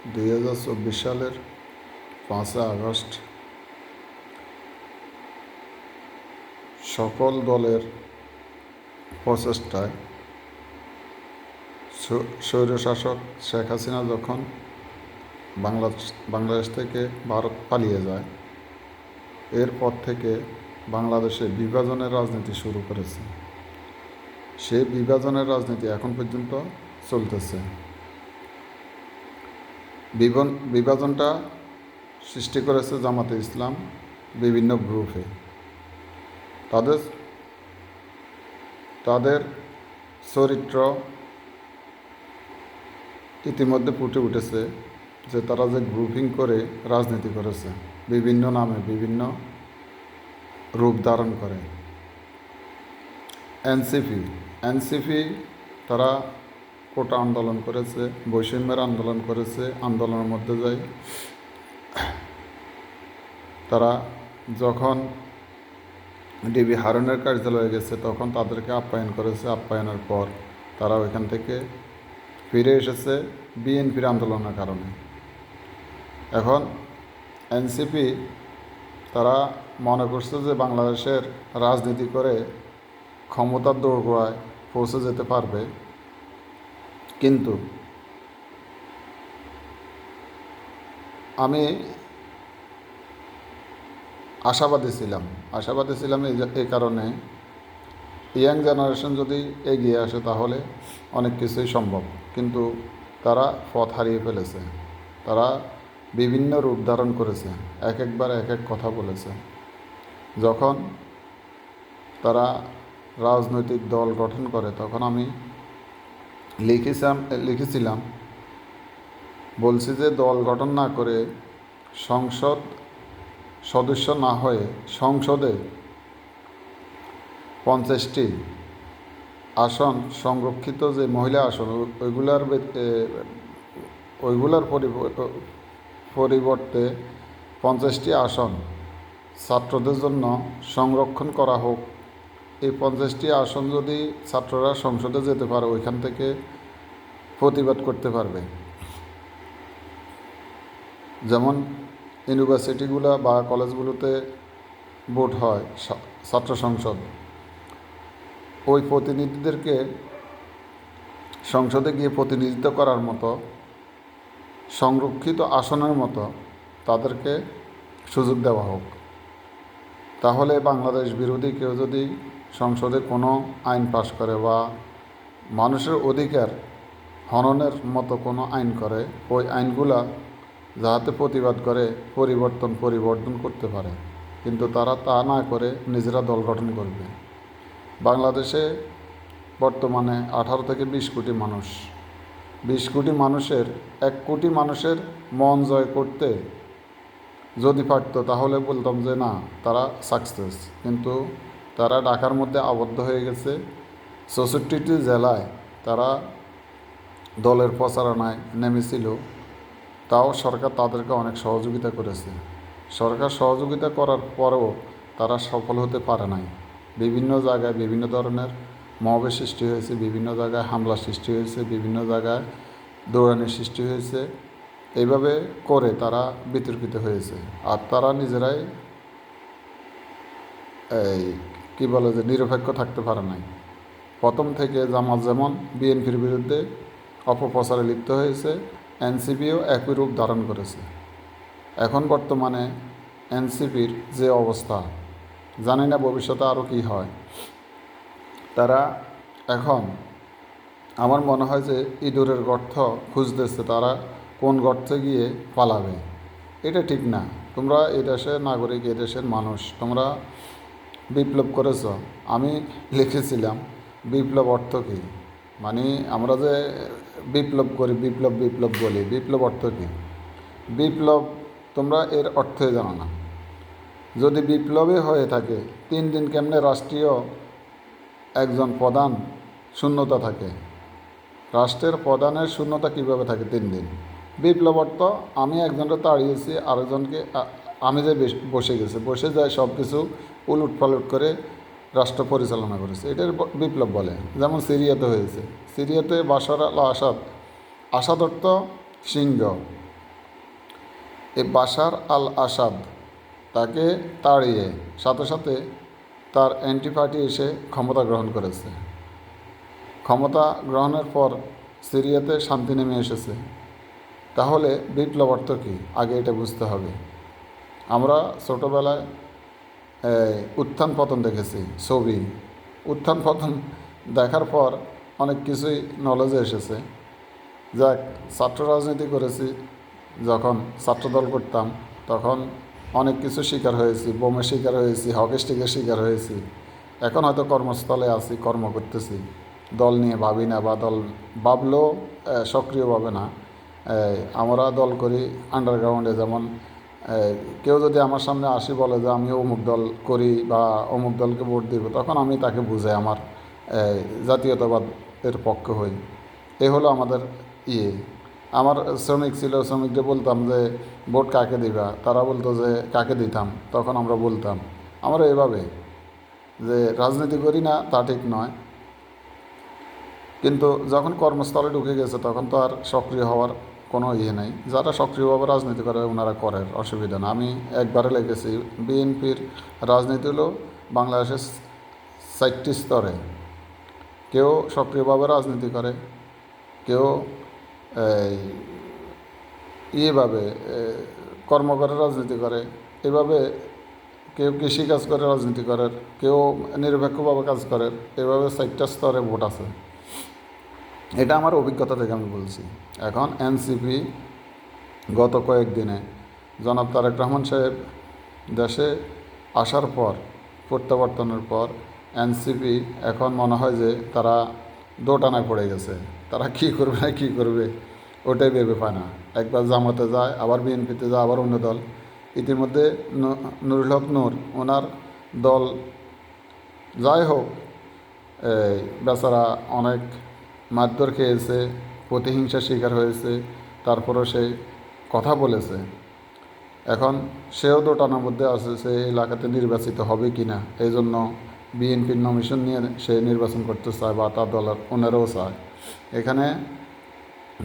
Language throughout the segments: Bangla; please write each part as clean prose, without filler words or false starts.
2024 সালের 5 আগস্ট সকল দলের প্রচেষ্টায় স্বৈরশাসক শেখ হাসিনা যখন বাংলাদেশ থেকে ভারত পালিয়ে যায়, এরপর থেকে বাংলাদেশে বিভাজনের রাজনীতি শুরু করেছে। সেই বিভাজনের রাজনীতি এখন পর্যন্ত চলতেছে। বিভাজনটা সৃষ্টি করেছে জামাতে ইসলাম বিভিন্ন গ্রুপে। তাদের চরিত্র ইতিমধ্যে ফুটে উঠেছে যে তারা যে গ্রুপিং করে রাজনীতি করেছে, বিভিন্ন নামে বিভিন্ন রূপ ধারণ করে। এনসিপি তারা কোটা আন্দোলন করেছে, বৈষম্যের আন্দোলন করেছে। আন্দোলনের মধ্যে যায় তারা যখন ডিবি হারুনের কার্যালয়ে গেছে তখন তাদেরকে আপ্যায়ন করেছে। আপ্যায়নের পর তারা ওইখান থেকে ফিরে এসেছে বিএনপির আন্দোলনের কারণে। এখন এনসিপি তারা মনে করছে যে বাংলাদেশের রাজনীতি করে ক্ষমতার দোরগোড়ায় পৌঁছে যেতে পারবে, কিন্তু আমি আশাবাদী ছিলাম এই কারণে, ইয়াং জেনারেশন যদি এগিয়ে আসে তাহলে অনেক কিছুই সম্ভব। কিন্তু তারা পথ হারিয়ে ফেলেছে। তারা বিভিন্ন রূপ ধারণ করেছে, একবার এক এক কথা বলেছে। যখন তারা রাজনৈতিক দল গঠন করে তখন আমি লিখেছিলাম বলছি যে দল গঠন না করে সংসদ সদস্য না হয়ে সংসদে 50টি আসন সংরক্ষিত যে মহিলা আসন ওইগুলার পরিবর্তে 50টি আসন ছাত্রদের জন্য সংরক্ষণ করা হোক। এই 50টি আসন যদি ছাত্ররা সংসদে যেতে পারে, ওইখান থেকে প্রতিবাদ করতে পারবে। যেমন ইউনিভার্সিটিগুলো বা কলেজগুলোতে ভোট হয় ছাত্র সংসদ, ওই প্রতিনিধিদেরকে সংসদে গিয়ে প্রতিনিধিত্ব করার মতো সংরক্ষিত আসনের মতো তাদেরকে সুযোগ দেওয়া হোক। তাহলে বাংলাদেশ বিরোধী কেউ যদি সংসদে কোনো আইন পাশ করে বা মানুষের অধিকার হননের মতো কোনো আইন করে, ওই আইনগুলা যাতে প্রতিবাদ করে পরিবর্তন করতে পারে। কিন্তু তারা তা না করে নিজেরা দল গঠন করবে। বাংলাদেশে বর্তমানে 18 থেকে 20 কোটি মানুষ। 20 কোটি মানুষের 1 কোটি মানুষের মন জয় করতে যদি পারত তাহলে বলতাম যে না, তারা সাকসেস। কিন্তু তারা ঢাকার মধ্যে আবদ্ধ হয়ে গেছে। 64টি জেলায় তারা দলের প্রচারণায় নেমেছিল, তাও সরকার তাদেরকে অনেক সহযোগিতা করেছে। সরকার সহযোগিতা করার পরেও তারা সফল হতে পারে নাই। বিভিন্ন জায়গায় বিভিন্ন ধরনের মবের সৃষ্টি হয়েছে, বিভিন্ন জায়গায় হামলা সৃষ্টি হয়েছে, বিভিন্ন জায়গায় দৌড়ানির সৃষ্টি হয়েছে। এইভাবে করে তারা বিতর্কিত হয়েছে। আর তারা নিজেরাই নিরপেক্ষ থাকতে পারে নাই। প্রথম থেকে জামাত যেমন বিএনপির বিরুদ্ধে অপপ্রচারে লিপ্ত হয়েছে, এনসিপিও একই রূপ ধারণ করেছে। এখন বর্তমানে এনসিপির যে অবস্থা, জানি না ভবিষ্যতে আরও কী হয়। তারা এখন আমার মনে হয় যে ইঁদুরের গর্ত খুঁজতেছে, তারা কোন গর্তে গিয়ে পালাবে। এটা ঠিক না। তোমরা এই দেশের নাগরিক, এই দেশের মানুষ, তোমরা বিপ্লব করেছ। আমি লিখেছিলাম বিপ্লব অর্থ কী, মানে আমরা যে বিপ্লব করি, বিপ্লব বলি, বিপ্লব অর্থ কী? বিপ্লব তোমরা এর অর্থই জানো না। যদি বিপ্লবই হয়ে থাকে 3 দিন কেমনে রাষ্ট্রীয় একজন প্রধান শূন্যতা থাকে? রাষ্ট্রের প্রধানের শূন্যতা কীভাবে থাকে 3 দিন? বিপ্লব অর্থ আমি একজনকে তাড়িয়েছি, আরেকজনকে আমি যে বসে যায় সব কিছু উলট পালট করে রাষ্ট্র পরিচালনা করেছে, এটার বিপ্লব বলে। যেমন সিরিয়াতে হয়েছে। সিরিয়াতে বাশার আল আসাদ অর্থ সিংহ, এই বাশার আল আসাদ তাকে তাড়িয়ে সাথে সাথে তার অ্যান্টি পার্টি এসে ক্ষমতা গ্রহণ করেছে। ক্ষমতা গ্রহণের পর সিরিয়াতে শান্তি নেমে এসেছে। তাহলে বিপ্লব অর্থ কী আগে এটা বুঝতে হবে। আমরা ছোটোবেলায় উত্থান পতন দেখেছি, ছবি উত্থান পতন দেখার পর অনেক কিছুই নলেজে এসেছে। যাক, ছাত্র রাজনীতি করেছি, যখন ছাত্রদল করতাম তখন অনেক কিছু শিকার হয়েছি, বোমের শিকার হয়েছি, হকি স্টিকের শিকার হয়েছি। এখন হয়তো কর্মস্থলে আছি, কর্ম করতেছি, দল নিয়ে ভাবি না, বা দল ভাবলেও সক্রিয়ভাবে না। আমরা দল করি আন্ডারগ্রাউন্ডে। যেমন কেউ যদি আমার সামনে আসি বলে যে আমি অমুক দল করি বা অমুক দলকে ভোট দিব, তখন আমি তাকে বুঝাই আমার জাতীয়তাবাদের পক্ষে হই। এই হলো আমাদের ইয়ে। আমার শ্রমিক ছিল, শ্রমিকদের বলতাম যে ভোট কাকে দিবা, তারা বলতো যে কাকে দিতাম, তখন আমরা বলতাম। আমরা এভাবে যে রাজনীতি করি না তা ঠিক নয়, কিন্তু যখন কর্মস্থলে ঢুকে গেছে তখন তো আর সক্রিয় হওয়ার কোনো ইয়ে নেই। যারা সক্রিয়ভাবে রাজনীতি করে ওনারা করেন, অসুবিধা না। আমি একবারে লিখেছি, বিএনপির রাজনীতি হলো বাংলাদেশের 4টি স্তরে। কেউ সক্রিয়ভাবে রাজনীতি করে, কেউ ইয়েভাবে কর্ম করে রাজনীতি করে, এভাবে কেউ কৃষিকাজ করে রাজনীতি করে, কেউ নিরপেক্ষভাবে কাজ করে। এভাবে 4টা স্তরে ভোট আছে। এটা আমার অভিজ্ঞতা থেকে আমি বলছি। এখন এনসিপি গত কয়েকদিনে জনাব তারেক রহমান সাহেব দেশে আসার পর, প্রত্যাবর্তনের পর এনসিপি এখন মনে হয় যে তারা দোটানায় পড়ে গেছে। তারা কী করবে না কী করবে ওটাই ভেবে পায় না। একবার জামাতে যায়, আবার বিএনপিতে যায়, আবার অন্য দল। ইতিমধ্যে নুরুল হক নূর, ওনার দল যাই হোক, বেচারা অনেক মারধর খেয়েছে, প্রতিহিংসার শিকার হয়েছে, তারপরও সে কথা বলেছে। এখন সেও দোটানার মধ্যে আছে, সে এলাকাতে নির্বাচিত হবে কি না। এই জন্য বিএনপির নমিশন নিয়ে সে নির্বাচন করতে চায়, বা তার দলের ওনারাও চায়। এখানে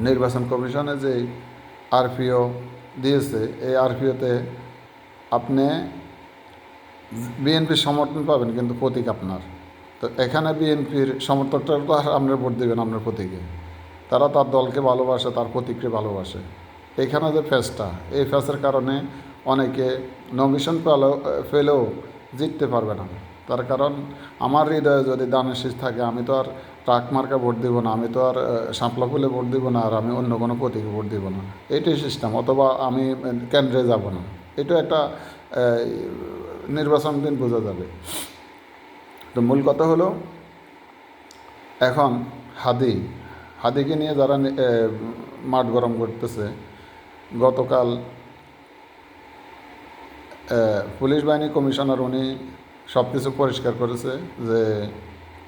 নির্বাচন কমিশনে যে আরপিও দিয়েছে, এই আরপিওতে আপনি বিএনপির সমর্থন পাবেন, কিন্তু প্রতীক আপনার। তো এখানে বিএনপির সমর্থকরা তো আর আপনার ভোট দেবেন আপনার প্রতীকে, তারা তার দলকে ভালোবাসে, তার প্রতীককে ভালোবাসে। এখানে যে ফেসটা, এই ফেসের কারণে অনেকে নমিশন পেলেও জিততে পারবে না। তার কারণ আমার হৃদয়ে যদি দানের শীষ থাকে, আমি তো আর ট্রাক মার্কা ভোট দিব না, আমি তো আর শাপলা ফুলে ভোট দিব না, আর আমি অন্য কোনো প্রতীকে ভোট দিব না। এটাই সিস্টেম। অথবা আমি কেন্দ্রে যাব না। এটা একটা নির্বাচন দিন বোঝা যাবে। তো মূল কথা হলো, এখন হাদিকে নিয়ে যারা মাঠ গরম করতেছে, গতকাল পুলিশ বাহিনী কমিশনার উনি সব কিছু পরিষ্কার করেছে যে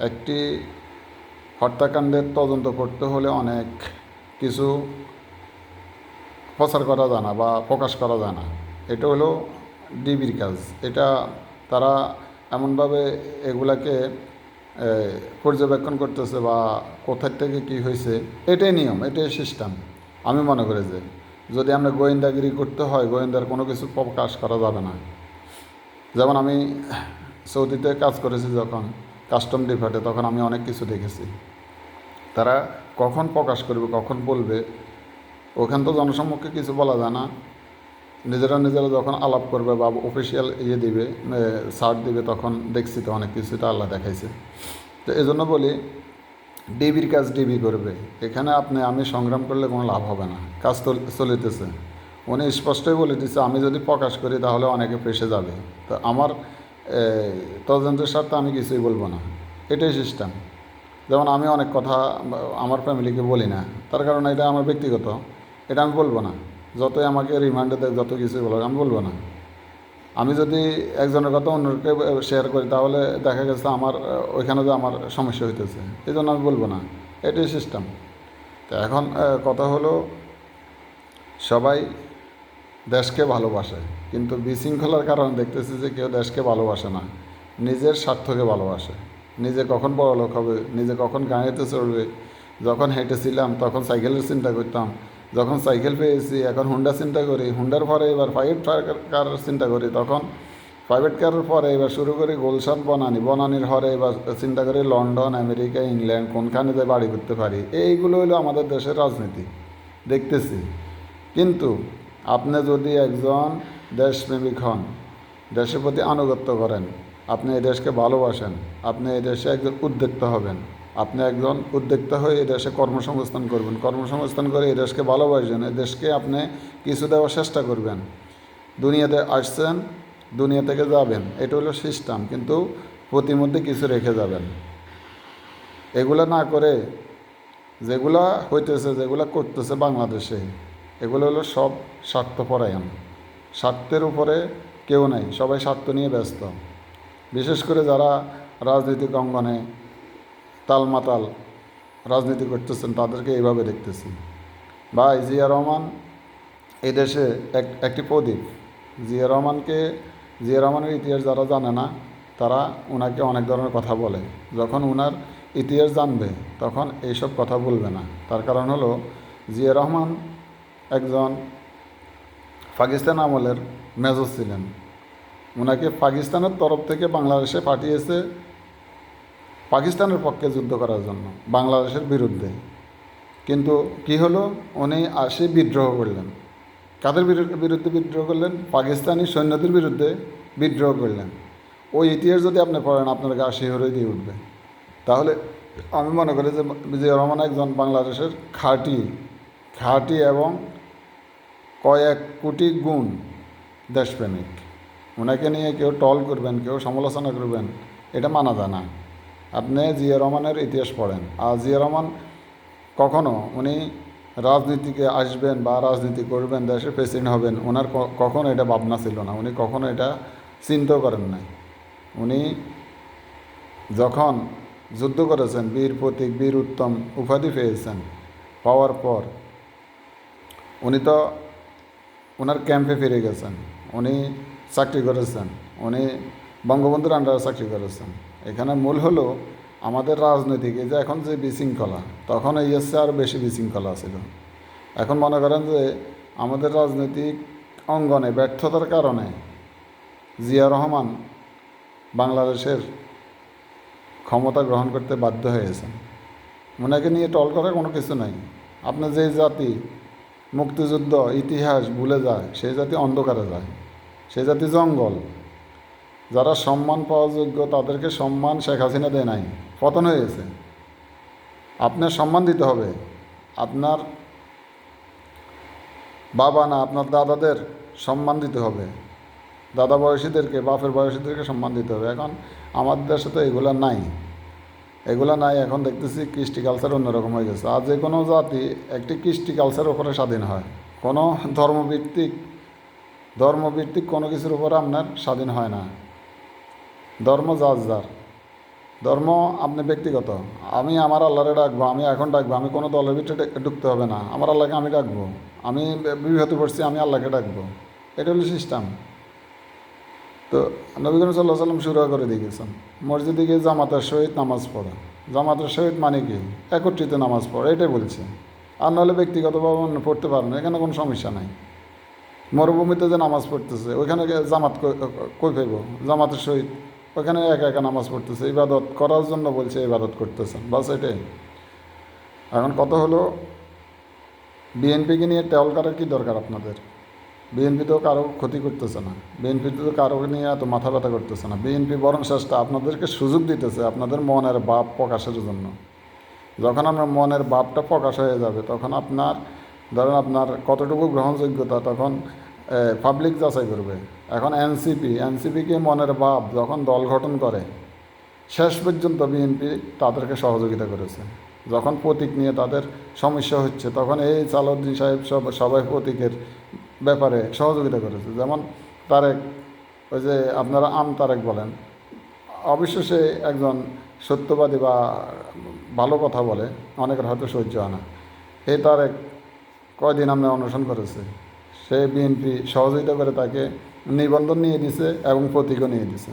একটি হত্যাকাণ্ডের তদন্ত করতে হলে অনেক কিছু প্রচার করা যায় না বা প্রকাশ করা যায় না। এটা হলো ডিবির কাজ। এটা তারা এমনভাবে এগুলাকে পর্যবেক্ষণ করতেছে, বা কোথার থেকে কী হয়েছে, এটাই নিয়ম, এটাই সিস্টেম। আমি মনে করি যে যদি আমরা গোয়েন্দাগিরি করতে হয়, গোয়েন্দার কোনো কিছু প্রকাশ করা যাবে না। যেমন আমি সৌদিতে কাজ করেছি যখন, কাস্টম ডিপার্টে, তখন আমি অনেক কিছু দেখেছি। তারা কখন প্রকাশ করবে, কখন বলবে, ওখান তো জনসম্মুখে কিছু বলা যায় না। নিজেরা যখন আলাপ করবে বা অফিসিয়াল দিবে, সার্ট দিবে, তখন দেখছি তো অনেক কিছুটা আল্লাহ দেখাইছে। তো এই জন্য বলি, ডিবির কাজ ডিবি করবে। এখানে আমি সংগ্রাম করলে কোনো লাভ হবে না, কাজ চলিতেছে। উনি স্পষ্টই বলে দিচ্ছে, আমি যদি প্রকাশ করি তাহলে অনেকে ফেসে যাবে। তো আমার তদন্তের স্বার্থে আমি কিছুই বলবো না, এটাই সিস্টেম। যেমন আমি অনেক কথা আমার ফ্যামিলিকে বলি না, তার কারণ এটা আমার ব্যক্তিগত, এটা আমি বলবো না। যতই আমাকে রিমান্ডে দেয়, যত কিছুই বলো, আমি বলবো না। আমি যদি একজনের কথা অন্যকে শেয়ার করি, তাহলে দেখা গেছে আমার ওইখানে যে আমার সমস্যা হইতেছে, এই জন্য আমি বলবো না, এটাই সিস্টেম। তো এখন কথা হলো, সবাই দেশকে ভালোবাসে, কিন্তু বিশৃঙ্খলার কারণে দেখতেছি যে কেউ দেশকে ভালোবাসে না, নিজের স্বার্থকে ভালোবাসে। নিজে কখন বড়লোক হবে, নিজে কখন গাড়িতে চড়বে। যখন হেঁটেছিলাম তখন সাইকেলের চিন্তা করতাম, যখন সাইকেল পেয়েছি এখন হুন্ডা চিন্তা করি, হুন্ডার পরে এবার প্রাইভেট কার চিন্তা করি, তখন প্রাইভেট কারের পরে এবার শুরু করি গুলশান বনানির হরে এবার চিন্তা করি লন্ডন, আমেরিকা, ইংল্যান্ড কোনখানে যে বাড়ি করতে পারি। এইগুলো হলো আমাদের দেশের রাজনীতি দেখতেছি। কিন্তু আপনি যদি একজন দেশপ্রেমিক হন, দেশের প্রতি আনুগত্য করেন, আপনি এই দেশকে ভালোবাসেন, আপনি এই দেশে একজন উদ্যোক্তা হবেন, আপনি একজন উদ্যোক্তা হয়ে এই দেশে কর্মসংস্থান করবেন, কর্মসংস্থান করে এই দেশকে ভালোবাসবেন, এই দেশকে আপনি কিছু দেওয়ার চেষ্টা করবেন। দুনিয়াতে আসছেন, দুনিয়া থেকে যাবেন, এটা হলো সিস্টেম, কিন্তু প্রতিমধ্যে কিছু রেখে যাবেন। এগুলো না করে যেগুলা হইতেছে, যেগুলা করতেছে বাংলাদেশে, এগুলো হলো সব স্বার্থপরায়ণ। স্বার্থের উপরে কেউ নাই, সবাই স্বার্থ নিয়ে ব্যস্ত। বিশেষ করে যারা রাজনৈতিক অঙ্গনে তালমাতাল রাজনীতি করতেছেন তাদেরকে এইভাবে দেখতেছি। ভাই জিয়া রহমান এই দেশে একটি প্রদীপ। জিয়া রহমানের ইতিহাস যারা জানে না তারা ওনাকে অনেক ধরনের কথা বলে, যখন ওনার ইতিহাস জানবে তখন এইসব কথা বলবে না। তার কারণ হলো জিয়া রহমান একজন পাকিস্তান আমলের মেজর ছিলেন। ওনাকে পাকিস্তানের তরফ থেকে বাংলাদেশে পাঠিয়েছে পাকিস্তানের পক্ষে যুদ্ধ করার জন্য, বাংলাদেশের বিরুদ্ধে। কিন্তু কি হলো, উনি আসে বিদ্রোহ করলেন। কাদের বিরুদ্ধে বিদ্রোহ করলেন? পাকিস্তানি সৈন্যদের বিরুদ্ধে বিদ্রোহ করলেন। ওই ইতিহাস যদি আপনি পড়েন আপনার গা শিহরে দিয়ে উঠবে। তাহলে আমি মনে করি যে জিয়া রহমান একজন বাংলাদেশের খাঁটি এবং কয়েক কোটি গুণ দেশপ্রেমিক। ওনাকে নিয়ে কেউ টল করবেন, কেউ সমালোচনা করবেন, এটা মানা যায় না। আপনি জিয়া রহমানের ইতিহাস পড়েন। আর জিয়া রহমান কখনো উনি রাজনীতিকে আসবেন বা রাজনীতি করবেন, দেশের প্রেসিডেন্ট হবেন, ওনার কখনো এটা ভাবনা ছিল না। উনি কখনো এটা চিন্তাও করেন নাই। উনি যখন যুদ্ধ করেছেন, বীর প্রতীক, বীর উত্তম উপাধি পেয়েছেন, পাওয়ার পর উনি তো ওনার ক্যাম্পে ফিরে গেছেন, উনি চাকরি করেছেন, উনি বঙ্গবন্ধুর আন্ডারে চাকরি করেছেন। এখানে মূল হলো আমাদের রাজনৈতিক যে এখন যে বিশৃঙ্খলা, তখন এই এসছে আরও বেশি বিশৃঙ্খলা ছিল। এখন মনে করেন যে আমাদের রাজনৈতিক অঙ্গনে ব্যর্থতার কারণে জিয়া রহমান বাংলাদেশের ক্ষমতা গ্রহণ করতে বাধ্য হয়েছেন। ওনাকে নিয়ে টল করার কোনো কিছু নাই। আপনার যে জাতি মুক্তিযুদ্ধ ইতিহাস ভুলে যায়, সেই জাতি অন্ধকারে যায়, সেই জাতি জঙ্গল। যারা সম্মান পাওয়ার যোগ্য তাদেরকে সম্মান শেখ হাসিনা দেয় নাই, পতন হয়েছে। আপনার সম্মান দিতে হবে, আপনার বাবা না আপনার দাদাদের সম্মান দিতে হবে, দাদা বয়সীদেরকে, বাপের বয়সীদেরকে সম্মান দিতে হবে। এখন আমাদের দেশে তো এগুলো নাই। এখন দেখতেছি কৃষ্টি কালচার অন্যরকম হয়ে গেছে। আর যে কোনো জাতি একটি কৃষ্টি কালচারের উপরে স্বাধীন হয়, কোনো ধর্মভিত্তিক কোনো কিছুর উপরে আপনার স্বাধীন হয় না। ধর্ম যার ধর্ম আপনি ব্যক্তিগত। আমি আমার আল্লাহরে ডাকবো, আমি এখন ডাকবো, আমি কোনো দলের ভিতরে ঢুকতে হবে না। আমার আল্লাহকে আমি ডাকবো, আমি বিপদে পড়ছি, আমি আল্লাহকে ডাকবো। এটা হলো সিস্টেম। তো নবী করিম সাল্লাল্লাহু আলাইহি ওয়াসাল্লাম শুরু করে দিয়ে গেছেন মসজিদে গিয়ে জামাতের সহিত নামাজ পড়া। জামাতের সহিত মানে কি? একত্রিত নামাজ পড়া, এটাই বলছে। আর নাহলে ব্যক্তিগতভাবে পড়তে পারেন, এখানে কোনো সমস্যা নাই। মরুভূমিতে যে নামাজ পড়তেছে ওইখানে জামাত কই পাইব? জামাতের সহিত ওখানে একা একা নামাজ পড়তেছে, ইবাদত করার জন্য বলছে, ইবাদত করতেছেন, বাস এটাই। এখন কত হলো, বিএনপিকে নিয়ে টেল করার কী দরকার আপনাদের? বিএনপি তো কারো ক্ষতি করতেছে না, বিএনপি তো কারো নিয়ে এত মাথা ব্যথা করতেছে না। বিএনপি বরং চেষ্টা আপনাদেরকে সুযোগ দিতেছে আপনাদের মনের ভাব প্রকাশের জন্য। যখন আপনার মনের ভাবটা প্রকাশ হয়ে যাবে তখন আপনার ধরেন আপনার কতটুকু গ্রহণযোগ্যতা তখন পাবলিক যাচাই করবে। এখন এনসিপিকে মনের ভাব যখন দল গঠন করে, শেষ পর্যন্ত বিএনপি তাদেরকে সহযোগিতা করেছে। যখন প্রতীক নিয়ে তাদের সমস্যা হচ্ছে তখন এই সালাউদ্দিন সাহেব সবাই প্রতীকের ব্যাপারে সহযোগিতা করেছে। যেমন তারেক, ওই যে আপনারা তারেক বলেন, অবশ্য সে একজন সত্যবাদী বা ভালো কথা বলে, অনেকের হয়তো সহ্য হয় না। এই তারেক কয়দিন আমরা অনশন করেছে, সে বিএনপি সহযোগিতা করে তাকে নিবন্ধন নিয়ে দিছে এবং প্রতীকও নিয়ে দিছে।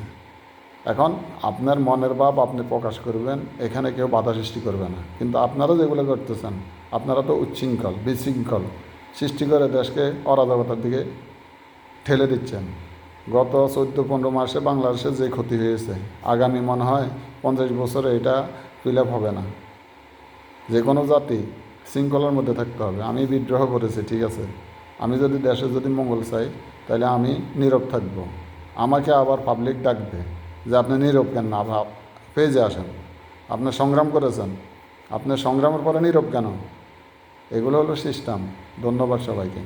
এখন আপনার মনের ভাব আপনি প্রকাশ করবেন, এখানে কেউ বাধা সৃষ্টি করবে না। কিন্তু আপনারা যেগুলো করতেছেন, আপনারা তো উচ্ছৃঙ্খল বিশৃঙ্খল সৃষ্টি করে দেশকে অরাজকতার দিকে ঠেলে দিচ্ছেন। গত 14-15 মাসে বাংলাদেশে যে ক্ষতি হয়েছে, আগামী মনে হয় 50 বছরে এটা ফিল আপ হবে না। যে কোনো জাতি শৃঙ্খলার মধ্যে থাকতে হবে। আমি বিদ্রোহ করেছি, ঠিক আছে, আমি যদি দেশে যদি মঙ্গল চাই, তাহলে আমি নীরব থাকব। আমাকে আবার পাবলিক ডাকবে যে আপনি নীরব কেন, না পেজে আসেন, আপনি সংগ্রাম করেছেন, আপনার সংগ্রামের পরে নীরব কেন? এগুলো হলো সিস্টেম। ধন্যবাদ সবাইকে।